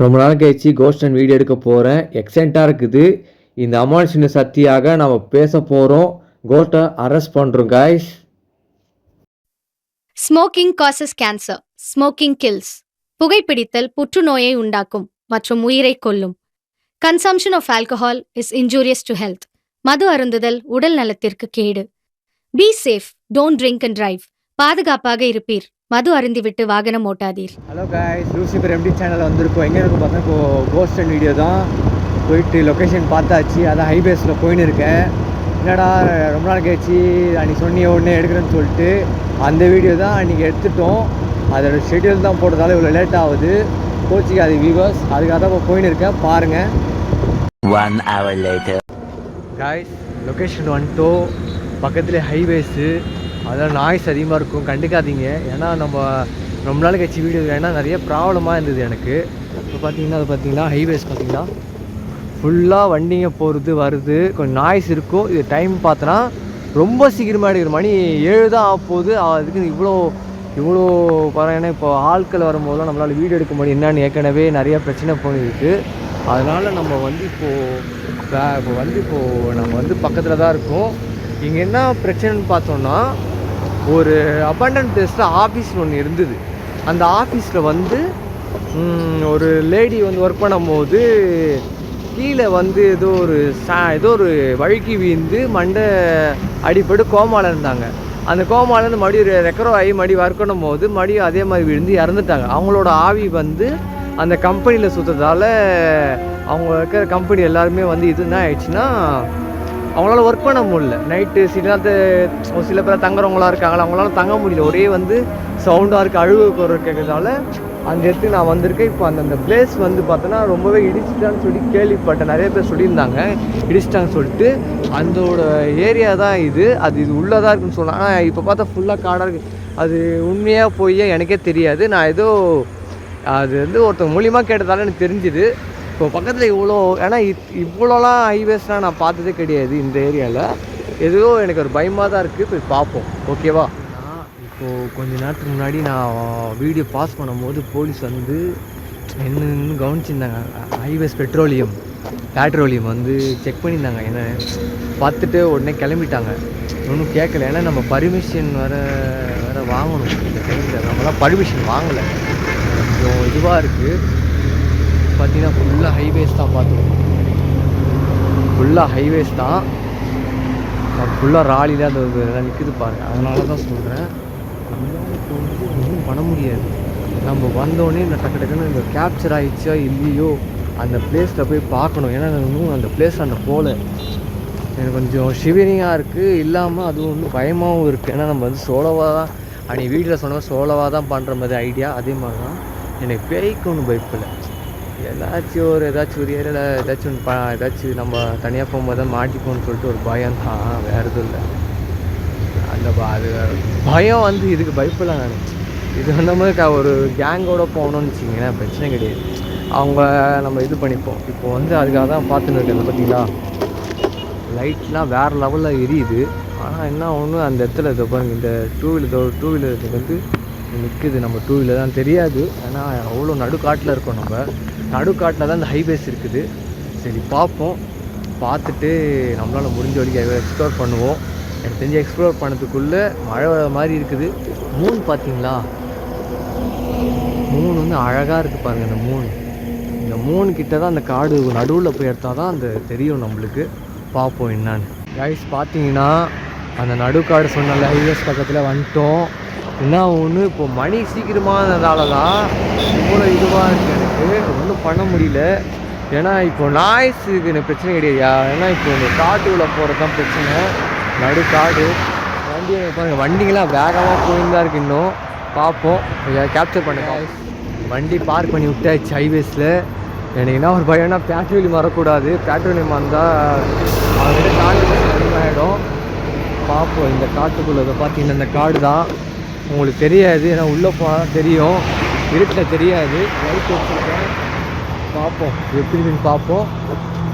ரொம்ப நாள் கழிச்சு கோஸ்ட் அண்ட் வீடியோ எடுக்க போகிறேன். எக்ஸைட்டாக இருக்குது. இந்த அமானுஷ்ய சக்தியாக நம்ம பேச போகிறோம். கோஸ்ட்டை அரெஸ்ட் பண்ணுறோம் guys. Smoking causes cancer. Smoking kills. புகைப்பிடித்தல் புற்றுநோயை உண்டாக்கும் மற்றும் உயிரை கொல்லும். Consumption of alcohol is injurious to health. மது அருந்துதல் உடல் நலத்திற்கு கேடு. Be safe, don't drink and drive. பாதுகாப்பாக இருப்பீர். மது அருந்திவிட்டு வாகனம் ஓட்டாதீர். Hello guys, Lucifer MT channel வந்திருக்கோம். எங்கே இருக்கு பார்த்தா இப்போது கோஸ்ட் அண்ட் வீடியோ தான். போயிட்டு லொக்கேஷன் பார்த்தாச்சு. அதான் ஹைவேஸில் போயின்னு இருக்கேன். என்னடா ரொம்ப நாள் கழிச்சு அன்றைக்கி சொன்னிய உடனே எடுக்கிறேன்னு சொல்லிட்டு அந்த வீடியோ தான் அன்றைக்கி எடுத்துட்டோம். அதோட ஷெட்யூல் தான் போட்டதால இவ்வளோ லேட் ஆகுது. கோச்சிக்கு அது வியூவர்ஸ், அதுக்காக தான் இப்போ போயின்னு இருக்கேன். பாருங்கள். 1 hour later. கைஸ், லொக்கேஷன் வந்துட்டோம். பக்கத்துலேயே ஹைவேஸு, அதெல்லாம் நாய்ஸ் அதிகமாக இருக்கும், கண்டுக்காதீங்க. ஏன்னா நம்ம ரொம்ப நாள் கழிச்சு வீடியோ, ஏன்னா நிறைய ப்ராப்ளமாக இருந்தது எனக்கு. இப்போ பார்த்தீங்கன்னா அது பார்த்தீங்கன்னா ஹைவேஸ் பார்த்தீங்கன்னா ஃபுல்லாக வண்டிங்க போகிறது வருது, கொஞ்சம் நாய்ஸ் இருக்கும். இது டைம் பார்த்தோன்னா ரொம்ப சீக்கிரமாக எடுக்கிற மணி 7 தான் ஆக போகுது. அதுக்கு இவ்வளோ பாருங்கன்னா இப்போ ஆட்கள் வரும்போதெல்லாம் நம்மளால் வீடியோ எடுக்க முடியும். என்னன்னு ஏற்கனவே நிறையா பிரச்சனை போயிருக்கு. அதனால் நம்ம வந்து இப்போது நம்ம வந்து பக்கத்தில் தான் இருக்கோம். இங்கே என்ன பிரச்சனைன்னு பார்த்தோன்னா, ஒரு அபண்டன்ட் பிளேஸில் ஆஃபீஸ் ஒன்று இருந்தது. அந்த ஆஃபீஸில் வந்து ஒரு லேடி வந்து ஒர்க் பண்ணும்போது கீழே வந்து ஏதோ ஒரு வழுக்கி வீழ்ந்து மண்டை அடிப்பட்டு கோமாவில் இருந்தாங்க. அந்த கோமாலேருந்து மறுபடியும் ரெக்கரோ ஆகி மறுபடியும் ஒர்க் பண்ணும்போது மறுபடியும் அதே மாதிரி விழுந்து இறந்துட்டாங்க. அவங்களோட ஆவி வந்து அந்த கம்பெனியில் சுற்றுறதால அவங்க இருக்கிற கம்பெனி எல்லாருமே வந்து இது என்ன ஆயிடுச்சுன்னா, அவங்களால ஒர்க் பண்ண முடியல. நைட்டு சில பேர் தங்குறவங்களாம் இருக்காங்களா, அவங்களால தங்க முடியல. ஒரே வந்து சவுண்டாக இருக்குது, அழுகு குரல் கேட்கறதால அந்த இடத்துக்கு நான் வந்திருக்கேன். இப்போ அந்த பிளேஸ் வந்து பார்த்தோன்னா ரொம்பவே இடிச்சிட்டான்னு சொல்லி கேள்விப்பட்டேன். நிறைய பேர் சொல்லியிருந்தாங்க இடிச்சிட்டான்னு சொல்லிட்டு. அதோட ஏரியா தான் இது. இது உள்ளதாக இருக்குன்னு சொன்னாங்க. ஆனால் இப்போ பார்த்தா ஃபுல்லாக காடாக இருக்குது. அது உண்மையாக போய் எனக்கே தெரியாது. நான் ஏதோ அது வந்து ஒருத்தர் மூலியமாக கேட்டதால எனக்கு தெரிஞ்சுது. இப்போ பக்கத்தில் ஏன்னா இவ்வளோலாம் ஹைவேஸ்லாம் நான் பார்த்ததே கிடையாது இந்த ஏரியாவில். ஏதோ எனக்கு ஒரு பயமாக தான் இருக்குது. போய் பார்ப்போம், ஓகேவா? இப்போது கொஞ்ச நேரத்துக்கு முன்னாடி நான் வீடியோ பாஸ் பண்ணும்போது போலீஸ் வந்து என்னன்னு கவனிச்சிருந்தாங்க. ஹைவேஸ் பேட்ரோலியம் வந்து செக் பண்ணியிருந்தாங்க. என்ன பார்த்துட்டு உடனே கிளம்பிட்டாங்க. ஒன்றும் கேட்கல. ஏன்னா நம்ம பர்மிஷன் வேறு வாங்கணும். இந்த டைமில் நம்மளாம் பர்மிஷன் வாங்கலை. கொஞ்சம் இதுவாக இருக்குது. பார்த்தீங்கன்னா ஃபுல்லாக ஹைவேஸ் தான். பார்த்துக்கணும், ஃபுல்லாக ஹைவேஸ் தான். ஃபுல்லாக ராலியில் அந்த இதெல்லாம் நிற்குது பாருங்கள். அதனால தான் சொல்கிறேன். இப்போ வந்து ஒன்றும் பண்ண முடியாது. நம்ம வந்தோடனே இந்த டக்குன்னு இந்த கேப்சர் ஆகிடுச்சா இல்லையோ அந்த பிளேஸில் போய் பார்க்கணும். ஏன்னா இன்னும் அந்த பிளேஸ் போகல. எனக்கு கொஞ்சம் ஷிவரிங்காக இருக்குது. இல்லாமல் அதுவும் வந்து பயமாகவும் இருக்குது. ஏன்னா நம்ம வந்து சோலோவாக தான் அன்றைக்கி வீட்டில் சொன்னோம், சோலோவாக தான் பண்ணுற மாதிரி ஐடியா. அதே மாதிரி தான் எனக்கு பேய்க்கு ஒன்றும் பயப்பில்லை. ஏதாச்சும் ஒரு ஏரியாவில் ஏதாச்சும் நம்ம தனியாக போகும்போது தான் மாட்டிப்போன்னு சொல்லிட்டு ஒரு பயம் தான், வேறு எதுவும் இல்லை. அது பயம் வந்து இதுக்கு பயப்பில்லை. நான் இது வந்த மாதிரி ஒரு கேங்கோடு போகணும்னு வச்சிங்கன்னா பிரச்சனை கிடையாது. அவங்க நம்ம இது பண்ணிப்போம். இப்போ வந்து அதுக்காக தான் பார்த்துன்னு இருக்கேன். பார்த்தீங்களா, லைட்லாம் வேறு லெவலில் எரியுது. ஆனால் என்ன ஒன்று அந்த இடத்துல இதை பாருங்கள், இந்த டூ வீலர் வந்து நிற்குது. நம்ம டூ வீலர் தான் தெரியாது. ஏன்னா அவ்வளோ நடுக்காட்டில் இருக்கோம். நம்ம நடுக்காட்டில் தான் இந்த ஹைவேஸ் இருக்குது. சரி பார்ப்போம். பார்த்துட்டு நம்மளால் முடிஞ்ச வரைக்கும் எக்ஸ்ப்ளோர் பண்ணுவோம். எனக்கு தெரிஞ்சு எக்ஸ்ப்ளோர் பண்ணதுக்குள்ளே மழை வர மாதிரி இருக்குது. மூன் பார்த்தீங்களா, மூன் வந்து அழகாக இருக்குது பாருங்கள். இந்த மூன் கிட்ட தான் அந்த காடு நடுவில் போய் எடுத்தால் தான் அந்த தெரியும் நம்மளுக்கு. பார்ப்போம் என்னான்னு. கைஸ் பார்த்தீங்கன்னா அந்த நடுக்காடு சொன்னால ஹைவேஸ் பக்கத்தில் வந்துட்டோம். என்ன ஒன்று இப்போ மணி சீக்கிரமானதால தான் இவ்வளோ இதுவாக இருக்குது. எனக்கு ஒன்றும் பண்ண முடியல. ஏன்னா இப்போ நாய்ஸுக்கு எனக்கு பிரச்சனை கிடையாது. ஏன்னா இப்போ இந்த காட்டுக்குள்ளே போகிறது தான் பிரச்சனை. நடுக்காடு பாருங்கள், வண்டிங்கெலாம் வேகமாக போயிருந்தா இருக்குது. இன்னும் பார்ப்போம், கேப்சர் பண்ணுங்க. வண்டி பார்க் பண்ணி விட்டாச்சு ஹைவேஸில். எனக்கு என்ன ஒரு பயம்னா பேட்ரோலியம் வரக்கூடாது. பேட்ரோலியம் வந்தால் அவங்ககிட்ட காடு அதிகமாகிடும். பார்ப்போம். இந்த காட்டுக்குள்ளே பார்த்தீங்கன்னா இந்த காடு தான் உங்களுக்கு தெரியாது. ஏன்னா உள்ளே போனால் தெரியும், இருட்டில் தெரியாது. லைட் வச்சுருக்கேன். பார்ப்போம் எப்படின்னு பார்ப்போம்.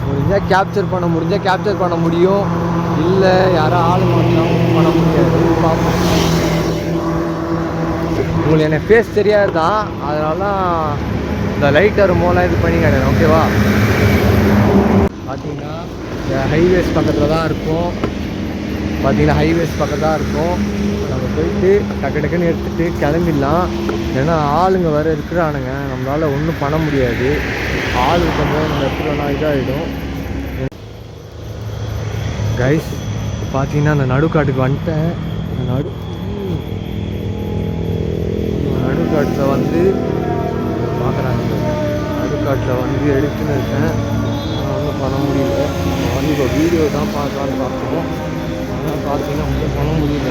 முடிஞ்சால் கேப்சர் பண்ண முடியும். இல்லை யாரும் ஆள் மாட்டாலும் பண்ண முடியாது. பார்ப்போம். உங்களுக்கு எனக்கு ஃபேஸ் தெரியாது தான், அதனால தான் இந்த லைட் வரும்போலாம் இது பண்ணி கிடையாது, ஓகேவா? பார்த்தீங்கன்னா இந்த ஹைவேஸ் பக்கத்தில் தான் இருக்கும். பார்த்தீங்கன்னா ஹைவேஸ் பக்கத்தில் தான் இருக்கும். நம்ம போயிட்டு டக்கு டக்குன்னு எடுத்துகிட்டு கிளம்பிடலாம். ஏன்னா ஆளுங்க வேறு இருக்கிறானுங்க, நம்மளால் ஒன்றும் பண்ண முடியாது. ஆள் கொஞ்சம் நம்ம இடத்துலனா இதாகிடும். கைஸ் பார்த்தீங்கன்னா அந்த நடுக்காட்டுக்கு வந்துட்டேன். நடுக்காட்டில் வந்து பார்க்குறாங்க. நடுக்காட்டில் வந்து எடுத்துன்னு இருக்கேன். ஒன்றும் பண்ண முடியல. வந்து இப்போ வீடியோ தான் பார்க்கலான்னு பார்க்கணும். ஆனால் பார்த்தீங்கன்னா ஒன்றும் பண்ண முடியல.